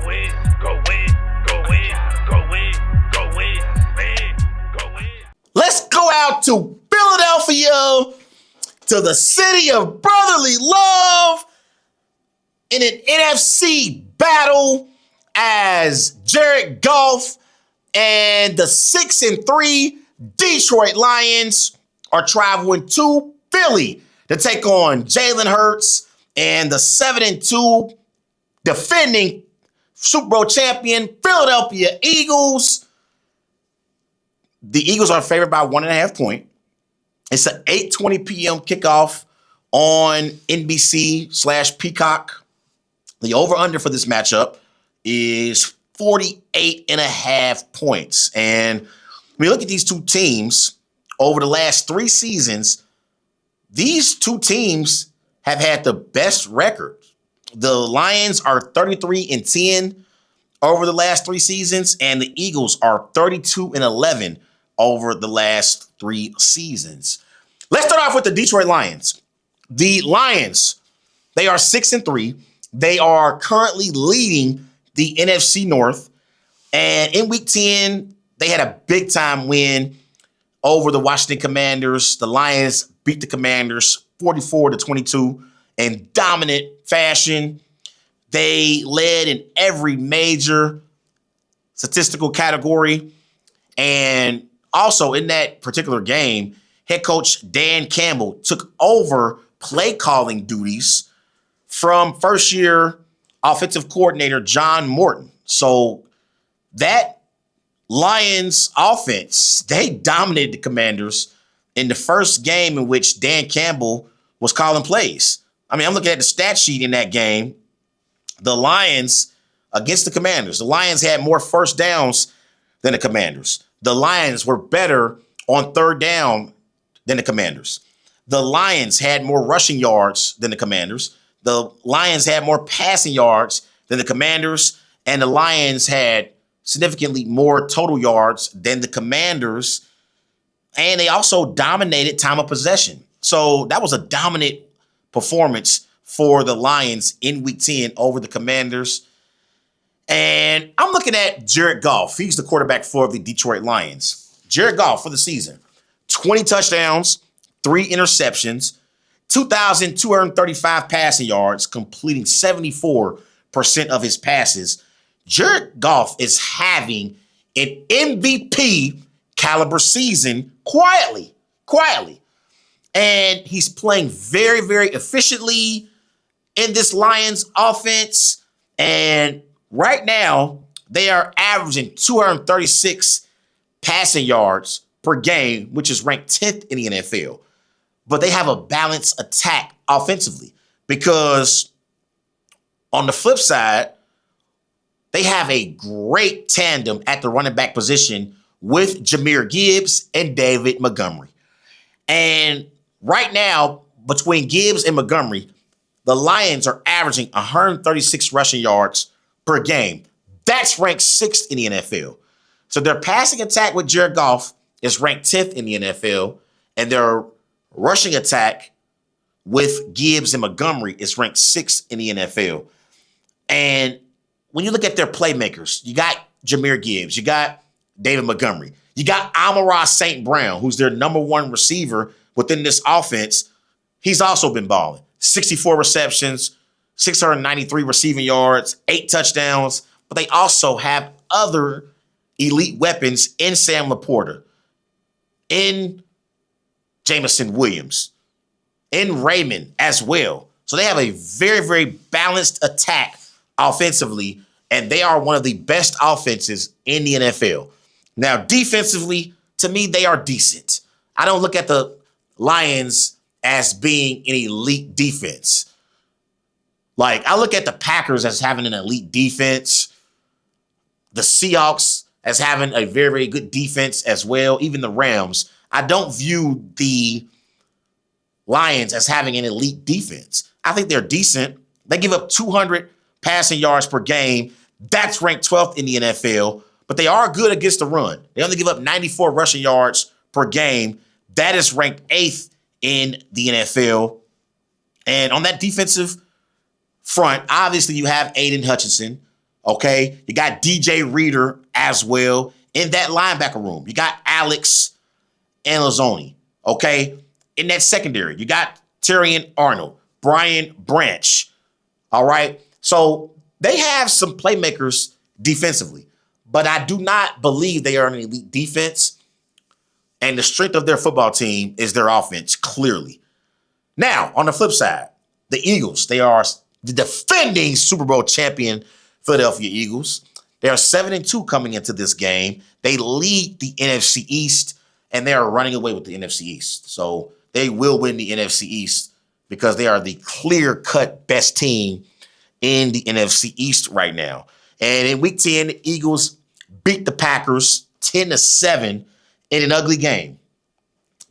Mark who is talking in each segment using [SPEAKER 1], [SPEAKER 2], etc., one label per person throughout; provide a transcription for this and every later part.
[SPEAKER 1] win, go win, go win, go win, go win, win, go win.
[SPEAKER 2] Let's go out to Philadelphia, to the city of brotherly love, in an NFC battle as Jared Goff and the 6-3 Detroit Lions are traveling to Philly to take on Jalen Hurts and the 7-2 defending Super Bowl champion Philadelphia Eagles. The Eagles are favored by 1.5 points. It's an 8:20 p.m. kickoff on NBC/Peacock. The over-under for this matchup is 48.5 points. And when we look at these two teams over the last 3 seasons, these two teams have had the best record. The Lions are 33-10 over the last 3 seasons, and the Eagles are 32-11 over the last 3 seasons. Let's start off with the Detroit Lions. The Lions, they are 6-3. They are currently leading the NFC North. And in Week 10, they had a big-time win over the Washington Commanders. The Lions beat the Commanders 44-22 in dominant fashion. They led in every major statistical category. And also in that particular game, head coach Dan Campbell took over play calling duties from first-year offensive coordinator John Morton. So that Lions offense, they dominated the Commanders in the first game in which Dan Campbell was calling plays. I mean, I'm looking at the stat sheet in that game. The Lions against the Commanders, the Lions had more first downs than the Commanders. The Lions were better on third down than the Commanders. The Lions had more rushing yards than the Commanders. The Lions had more passing yards than the Commanders. And the Lions had significantly more total yards than the Commanders. And they also dominated time of possession. So that was a dominant performance for the Lions in Week 10 over the Commanders. And I'm looking at Jared Goff. He's the quarterback for the Detroit Lions. Jared Goff for the season, 20 touchdowns, 3 interceptions, 2,235 passing yards, completing 74% of his passes. Jared Goff is having an MVP caliber season quietly. And he's playing very, very efficiently in this Lions offense. And right now, they are averaging 236 passing yards per game, which is ranked 10th in the NFL. But they have a balanced attack offensively because on the flip side, they have a great tandem at the running back position with Jahmyr Gibbs and David Montgomery. And right now, between Gibbs and Montgomery, the Lions are averaging 136 rushing yards per game. That's ranked 6th in the NFL. So their passing attack with Jared Goff is ranked 10th in the NFL, and their rushing attack with Gibbs and Montgomery is ranked 6th in the NFL. And when you look at their playmakers, you got Jahmyr Gibbs, you got David Montgomery, you got Amon-Ra St. Brown, who's their number 1 receiver within this offense. He's also been balling. 64 receptions, 693 receiving yards, 8 touchdowns. But they also have other elite weapons in Sam Laporta, in Jameson Williams, in Raymond as well. So they have a very, very balanced attack offensively, and they are one of the best offenses in the NFL. Now, defensively, to me, they are decent. I don't look at the Lions as being an elite defense. Like, I look at the Packers as having an elite defense, the Seahawks as having a very, very good defense as well, even the Rams. I don't view the Lions as having an elite defense. I think they're decent. They give up 200 passing yards per game. That's ranked 12th in the NFL, but they are good against the run. They only give up 94 rushing yards per game. That is ranked 8th in the NFL. And on that defensive front, obviously you have Aiden Hutchinson Okay, you got DJ Reader as well in that linebacker room. You got Alex Anzalone. Okay, in that secondary, you got Terrion Arnold, Brian Branch. All right, so they have some playmakers defensively, but I do not believe they are an elite defense. And the strength of their football team is their offense, clearly. Now, on the flip side, the Eagles, they are the defending Super Bowl champion Philadelphia Eagles. They are 7-2 coming into this game. They lead the NFC East, and they are running away with the NFC East. So they will win the NFC East because they are the clear-cut best team in the NFC East right now. And in Week 10, the Eagles beat the Packers 10-7 in an ugly game.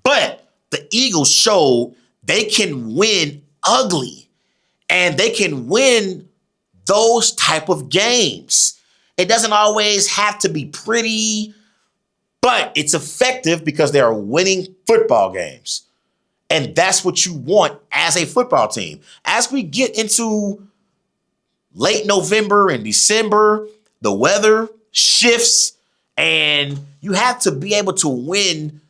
[SPEAKER 2] But the Eagles showed they can win ugly, and they can win those type of games. It doesn't always have to be pretty, but it's effective because they are winning football games. And that's what you want as a football team. As we get into late November and December, the weather shifts, and you have to be able to win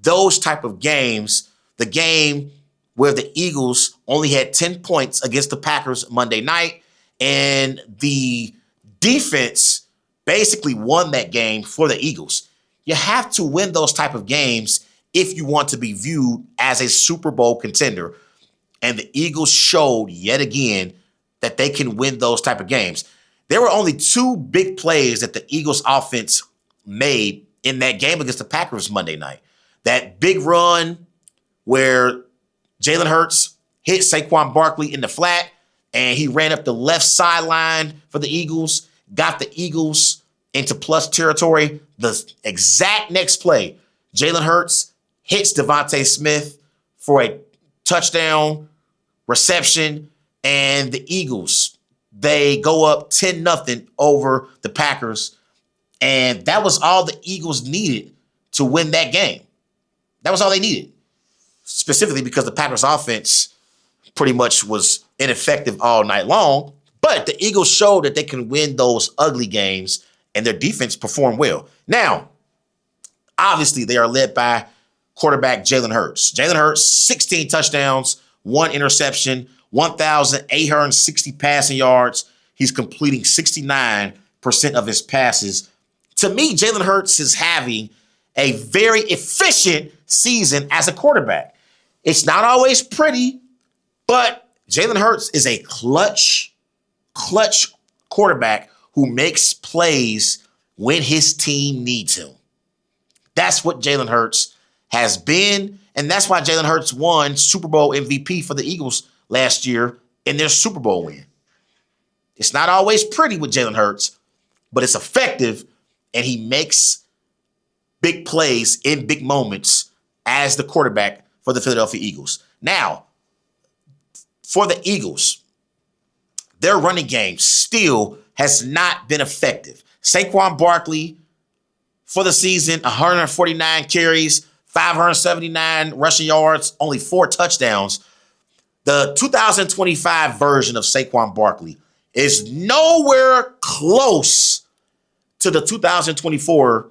[SPEAKER 2] those type of games. The game where the Eagles only had 10 points against the Packers Monday night, and the defense basically won that game for the Eagles. You have to win those type of games if you want to be viewed as a Super Bowl contender. And the Eagles showed yet again that they can win those type of games. There were only two big plays that the Eagles offense made in that game against the Packers Monday night. That big run where Jalen Hurts hit Saquon Barkley in the flat, and he ran up the left sideline for the Eagles, got the Eagles into plus territory. The exact next play, Jalen Hurts hits Devontae Smith for a touchdown reception, and the Eagles, they go up 10-0 over the Packers, and that was all the Eagles needed to win that game. That was all they needed, specifically because the Packers offense pretty much was ineffective all night long, but the Eagles showed that they can win those ugly games, and their defense performed well. Now, obviously, they are led by quarterback Jalen Hurts. Jalen Hurts, 16 touchdowns, 1 interception, 1,860 passing yards. He's completing 69% of his passes. To me, Jalen Hurts is having a very efficient season as a quarterback. It's not always pretty, but Jalen Hurts is a clutch quarterback who makes plays when his team needs him. That's what Jalen Hurts has been, and that's why Jalen Hurts won Super Bowl MVP for the Eagles last year in their Super Bowl win. It's not always pretty with Jalen Hurts, but it's effective, and he makes big plays in big moments as the quarterback for the Philadelphia Eagles. Now, for the Eagles, their running game still has not been effective. Saquon Barkley, for the season, 149 carries, 579 rushing yards, only 4 touchdowns. The 2025 version of Saquon Barkley is nowhere close to the 2024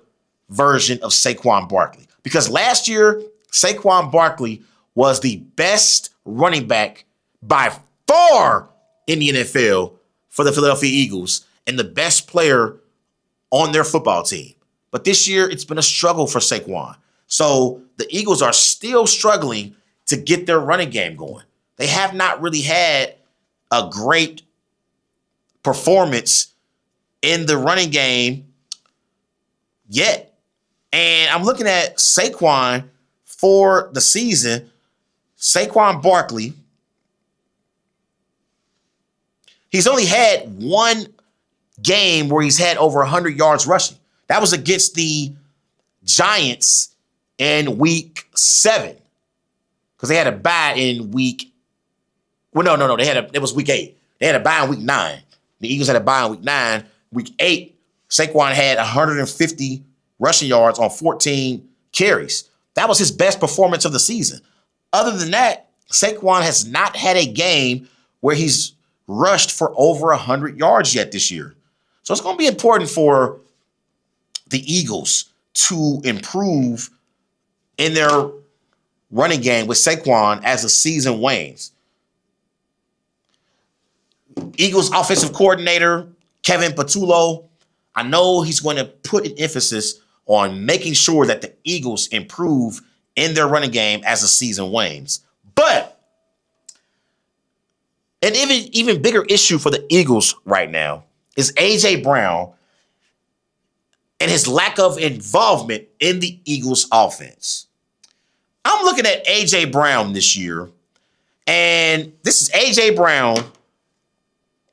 [SPEAKER 2] version of Saquon Barkley. Because last year, Saquon Barkley was the best running back by far in the NFL for the Philadelphia Eagles and the best player on their football team. But this year, it's been a struggle for Saquon. So the Eagles are still struggling to get their running game going. They have not really had a great performance in the running game yet. And I'm looking at Saquon for the season. Saquon Barkley, he's only had one game where he's had over 100 yards rushing. That was against the Giants in week 7. Because they had a bye in week. Well, no. It was week 8. They had a bye in week 9. The Eagles had a bye in week 9. Week 8, Saquon had 150 rushing yards on 14 carries. That was his best performance of the season. Other than that, Saquon has not had a game where he's rushed for over 100 yards yet this year. So it's going to be important for the Eagles to improve in their running game with Saquon as the season wanes. Eagles offensive coordinator, Kevin Patullo, I know he's going to put an emphasis on making sure that the Eagles improve in their running game as the season wanes. But an even bigger issue for the Eagles right now is A.J. Brown and his lack of involvement in the Eagles offense. I'm looking at A.J. Brown this year, and this is A.J. Brown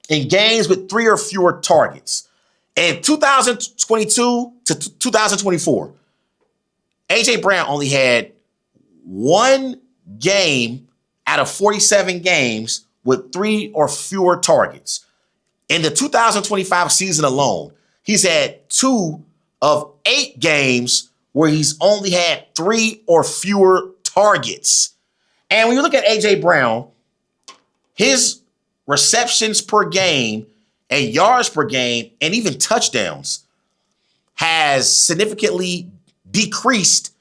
[SPEAKER 2] in games with 3 or fewer targets. In 2022 to 2024, A.J. Brown only had 1 game out of 47 games with 3 or fewer targets. In the 2025 season alone, he's had 2 of 8 games where he's only had 3 or fewer targets. And when you look at A.J. Brown, his receptions per game and yards per game and even touchdowns has significantly decreased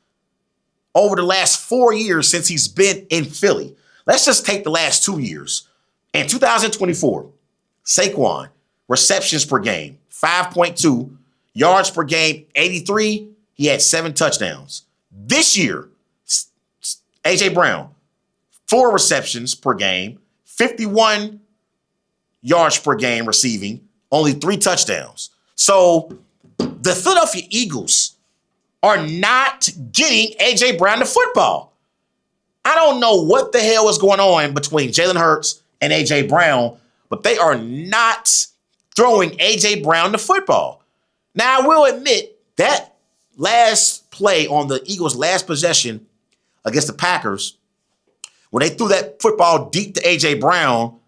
[SPEAKER 2] over the last 4 years since he's been in Philly. Let's just take the last 2 years. In 2024, Saquon, receptions per game, 5.2, yards per game, 83. He had 7 touchdowns. This year, A.J. Brown, 4 receptions per game, 51 yards per game receiving, only 3 touchdowns. So the Philadelphia Eagles are not getting A.J. Brown the football. I don't know what the hell is going on between Jalen Hurts and A.J. Brown, but they are not throwing A.J. Brown the football. Now, I will admit that last play on the Eagles' last possession against the Packers, when they threw that football deep to A.J. Brown,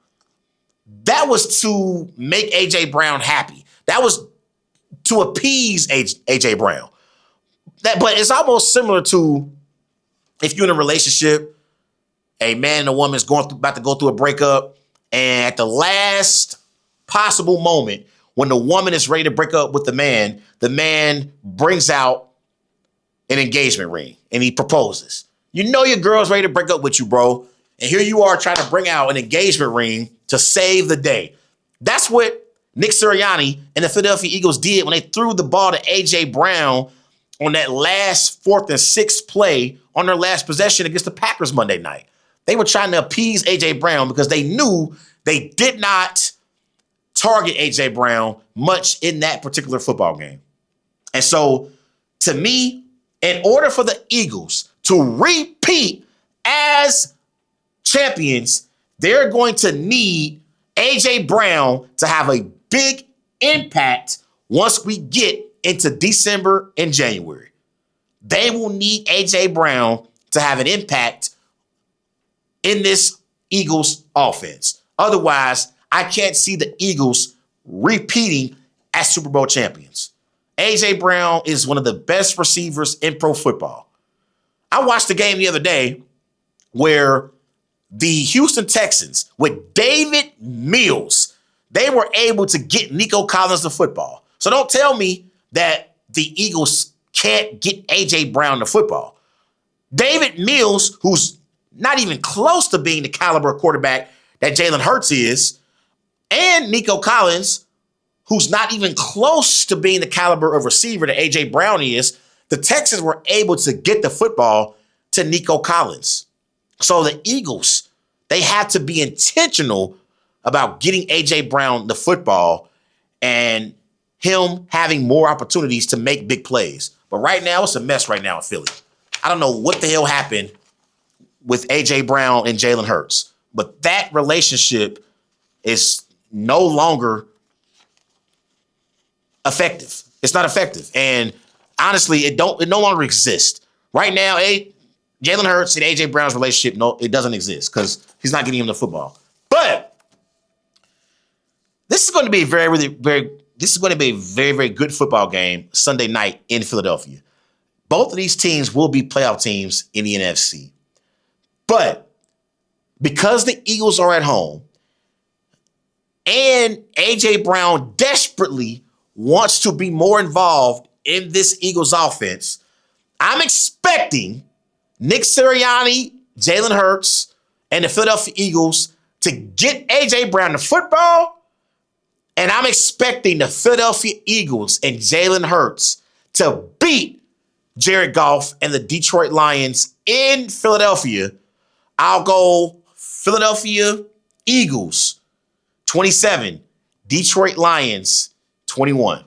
[SPEAKER 2] that was to make A.J. Brown happy. That was to appease A.J. Brown. But it's almost similar to if you're in a relationship, a man and a woman is about to go through a breakup, and at the last possible moment, when the woman is ready to break up with the man brings out an engagement ring and he proposes. You know your girl's ready to break up with you, bro. And here you are trying to bring out an engagement ring to save the day. That's what Nick Sirianni and the Philadelphia Eagles did when they threw the ball to A.J. Brown on that last 4th and 6th play on their last possession against the Packers Monday night. They were trying to appease A.J. Brown because they knew they did not target A.J. Brown much in that particular football game. And so, to me, in order for the Eagles to repeat as champions, they're going to need A.J. Brown to have a big impact once we get into December and January. They will need A.J. Brown to have an impact in this Eagles offense. Otherwise, I can't see the Eagles repeating as Super Bowl champions. A.J. Brown is one of the best receivers in pro football. I watched the game the other day where the Houston Texans, with David Mills, they were able to get Nico Collins the football. So don't tell me that the Eagles can't get A.J. Brown the football. David Mills, who's not even close to being the caliber quarterback that Jalen Hurts is, and Nico Collins, who's not even close to being the caliber of receiver that A.J. Brown is, the Texans were able to get the football to Nico Collins. So the Eagles, they have to be intentional about getting A.J. Brown the football and him having more opportunities to make big plays. But right now, it's a mess right now in Philly. I don't know what the hell happened with A.J. Brown and Jalen Hurts, but that relationship is no longer effective. It's not effective. And honestly, it no longer exists. Right now, Jalen Hurts and A.J. Brown's relationship, no, it doesn't exist because he's not getting him the football. But this is going to be a very, very good football game Sunday night in Philadelphia. Both of these teams will be playoff teams in the NFC. But because the Eagles are at home and A.J. Brown desperately wants to be more involved in this Eagles offense. I'm expecting Nick Sirianni, Jalen Hurts, and the Philadelphia Eagles to get A.J. Brown the football, and I'm expecting the Philadelphia Eagles and Jalen Hurts to beat Jared Goff and the Detroit Lions in Philadelphia. I'll go Philadelphia Eagles 27, Detroit Lions 21.